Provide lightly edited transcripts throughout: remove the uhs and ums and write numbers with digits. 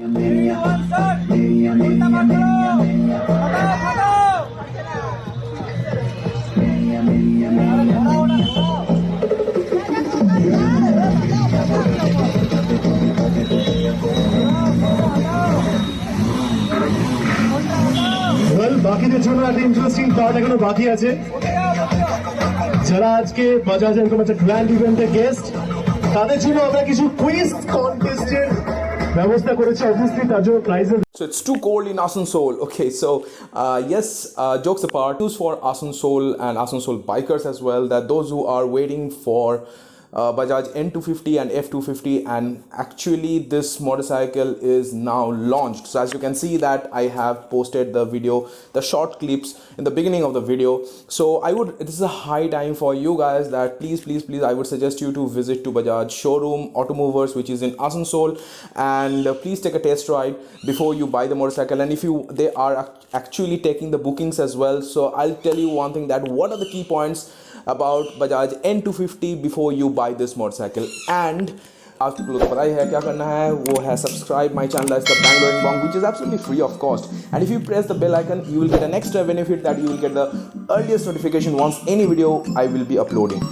বাকিদের জন্য একটা ইন্টারেস্টিং পার্ট এখনো বাকি আছে। যারা আজকে বাজাজ এরকম একটা গ্র্যান্ড ইভেন্টের গেস্ট, তাদের জন্য আমরা কিছু কুইজ কন্টেস্টের ব্যবস্থা করেছি। অবভিয়াসলি তার জন্য প্রাইজের। So it's too cold in Asansol. Okay, so yes, jokes apart, news for Asansol and Asansol bikers as well, that those who are waiting for Bajaj N250 and F250, and actually this motorcycle is now launched. So as you can see that I have posted the video, the short clips in the beginning of the video. So this is a high time for you guys that please I would suggest you to visit to Bajaj showroom Automovers, which is in Asansol, and please take a test ride before you buy the motorcycle. And if they are actually taking the bookings as well. So I'll tell you one thing, that what are the key points about Bajaj N250 before you buy this motorcycle. And आपको तो पता ही है क्या करना है, वो है subscribe my channel, that's the Bangalore Bong, which is absolutely free of cost. And if you press the bell icon, you will get an extra benefit, that you will get the earliest notification once any video I will be uploading.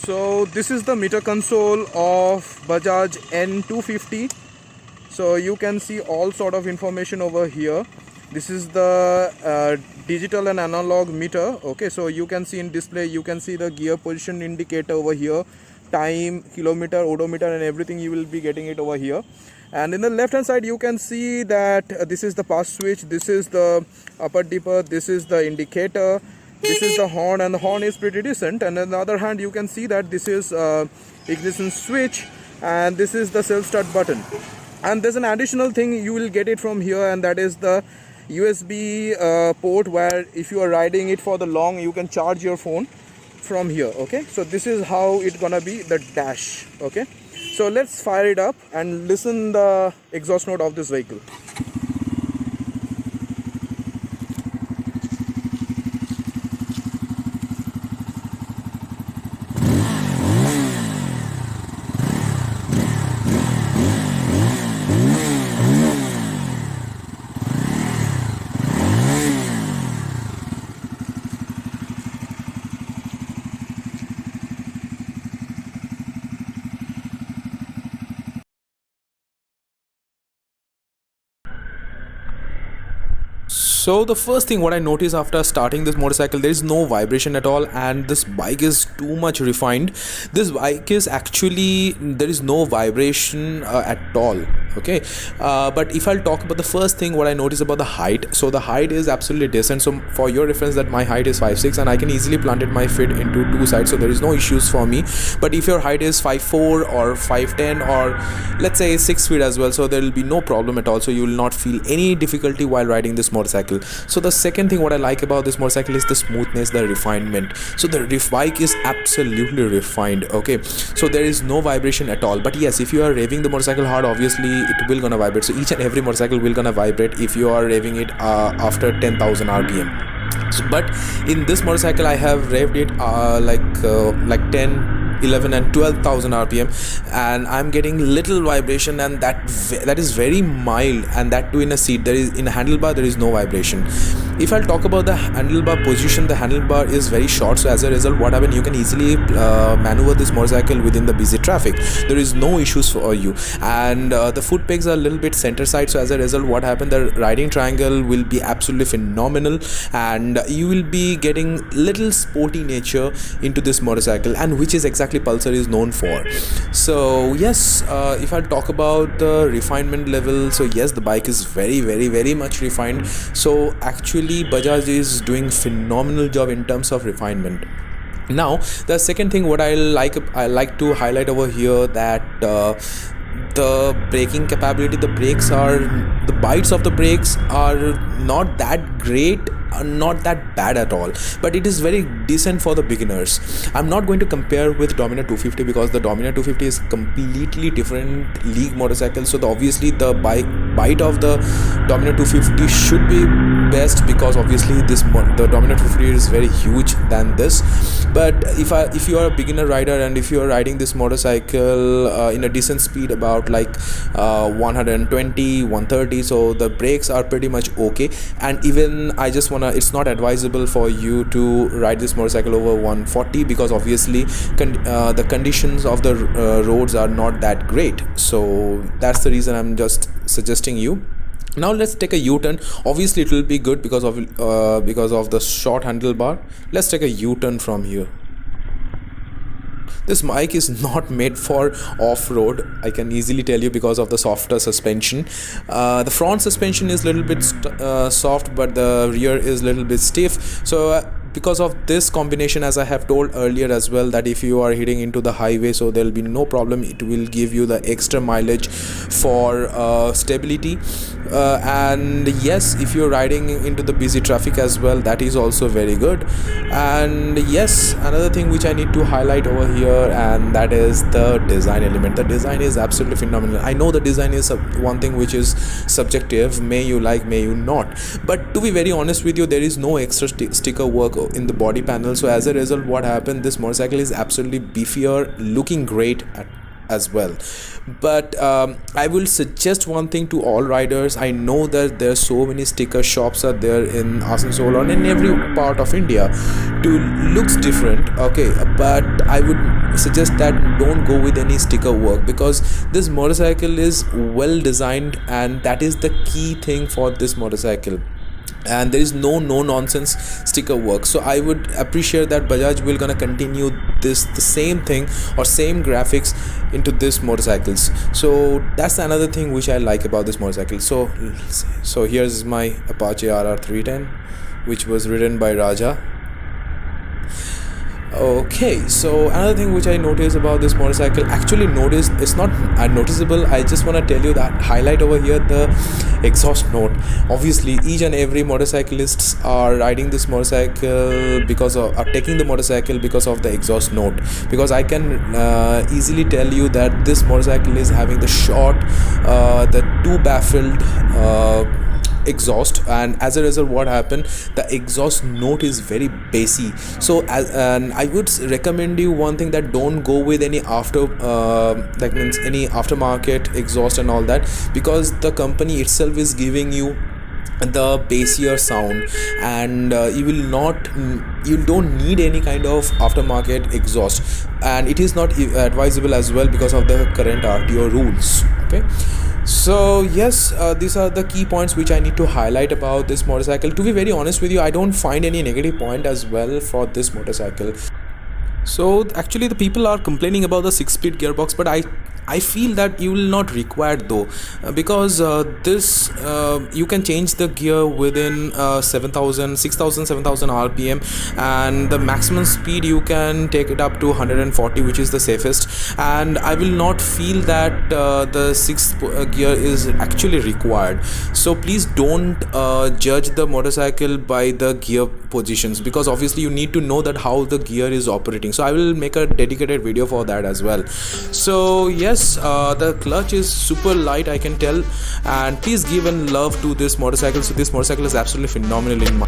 So this is the meter console of Bajaj N250. So you can see all sort of information over here. This is the digital and analog meter. Okay, so you can see in display, you can see the gear position indicator over here, time, kilometer, odometer, and everything. You will be getting it over here. And in the left hand side, you can see that this is the pass switch, this is the upper dipper, this is the indicator, this is the horn, and the horn is pretty decent. And on the other hand, you can see that this is ignition switch, and this is the self start button. And there's an additional thing, you will get it from here, and that is the USB port, where if you are riding it for the long, you can charge your phone from here. Okay, so this is how it's gonna be, the dash. Okay, so let's fire it up and listen the exhaust note of this vehicle. So the first thing what I noticed after starting this motorcycle, there is no vibration at all, and this bike is too much refined. This bike is actually, there is no vibration at all. Okay, but if I'll talk about the first thing what I noticed about the height, so the height is absolutely decent. So for your reference, that my height is 5'6", and I can easily plant my feet into two sides, so there is no issues for me. But if your height is 5'4" or 5'10", or let's say 6 feet as well, so there will be no problem at all, so you will not feel any difficulty while riding this motorcycle. So the second thing what I like about this motorcycle is the smoothness, the refinement. So the bike is absolutely refined. Okay, so there is no vibration at all. But yes, if you are revving the motorcycle hard, obviously it will gonna vibrate. So each and every motorcycle will gonna vibrate if you are revving it after 10,000 rpm. So, but in this motorcycle I have revved it like 10, 11 and 12,000 rpm, and I'm getting little vibration, and that is very mild, and that too in a seat. There is, in a handlebar there is no vibration. If I'll talk about the handlebar position, the handlebar is very short, so as a result what happens, you can easily maneuver this motorcycle within the busy traffic. There is no issues for you, and the foot pegs are a little bit center side, so as a result what happens, the riding triangle will be absolutely phenomenal, and you will be getting little sporty nature into this motorcycle, and which is exactly Pulsar is known for. So yes, if I talk about the refinement level, so yes, the bike is very much refined. So actually Bajaj is doing phenomenal job in terms of refinement. Now the second thing what I like to highlight over here, that the braking capability, the bites of the brakes are not that great, not that bad at all, but it is very decent for the beginners. I'm not going to compare with Dominar 250 because the Dominar 250 is completely different league motorcycle, so obviously the bite of the Dominar 250 should be best, because obviously the Dominar 250 is very huge than this. But if you are a beginner rider, and if you are riding this motorcycle in a decent speed, about like 120, 130, so the brakes are pretty much okay. And even it's not advisable for you to ride this motorcycle over 140, because obviously the conditions of the roads are not that great. So that's the reason I'm just suggesting you. Now let's take a U-turn. Obviously it will be good because of the short handlebar. Let's take a U-turn from here. This bike is not made for off-road, I can easily tell you, because of the softer suspension. The front suspension is a little bit soft, but the rear is a little bit stiff. So because of this combination, as I have told earlier as well, that if you are hitting into the highway, so there will be no problem. It will give you the extra mileage for stability, and yes, if you're riding into the busy traffic as well, that is also very good. And yes, another thing which I need to highlight over here, and that is the design element. The design is absolutely phenomenal. I know the design is one thing which is subjective, may you like, may you not, but to be very honest with you, there is no extra sticker work in the body panel. So as a result, what happened, this motorcycle is absolutely beefier, looking great as well. But I will suggest one thing to all riders. I know that there are so many sticker shops are there in Asansol or in every part of India to looks different, okay, but I would suggest that don't go with any sticker work, because this motorcycle is well designed, and that is the key thing for this motorcycle. And there is no nonsense sticker work. So I would appreciate that Bajaj will gonna continue the same thing or same graphics into this motorcycles. So that's another thing which I like about this motorcycle. So here's my Apache RR 310, which was ridden by Raja. Okay, so another thing which I noticed about this motorcycle, actually noticed, it's not unnoticeable, I just want to tell you that highlight over here, the exhaust note. Obviously each and every motorcyclists are riding this motorcycle are taking the motorcycle because of the exhaust note, because I can easily tell you that this motorcycle is having the short the two baffled exhaust, and as a result what happened, the exhaust note is very bassy. So and I would recommend you one thing, that don't go with any that means any aftermarket exhaust and all that, because the company itself is giving you the bassier sound, and you don't need any kind of aftermarket exhaust, and it is not advisable as well because of the current RTO rules. Okay, so yes, these are the key points which I need to highlight about this motorcycle. To be very honest with you, I don't find any negative point as well for this motorcycle. So actually the people are complaining about the 6-speed gearbox, but I feel that you will not require though, because this you can change the gear within 7,000 rpm, and the maximum speed you can take it up to 140, which is the safest, and I will not feel that the 6th gear is actually required. So please don't judge the motorcycle by the gear positions, because obviously you need to know that how the gear is operating. So I will make a dedicated video for that as well. So yes, the clutch is super light, I can tell, and please give and love to this motorcycle. So this motorcycle is absolutely phenomenal in my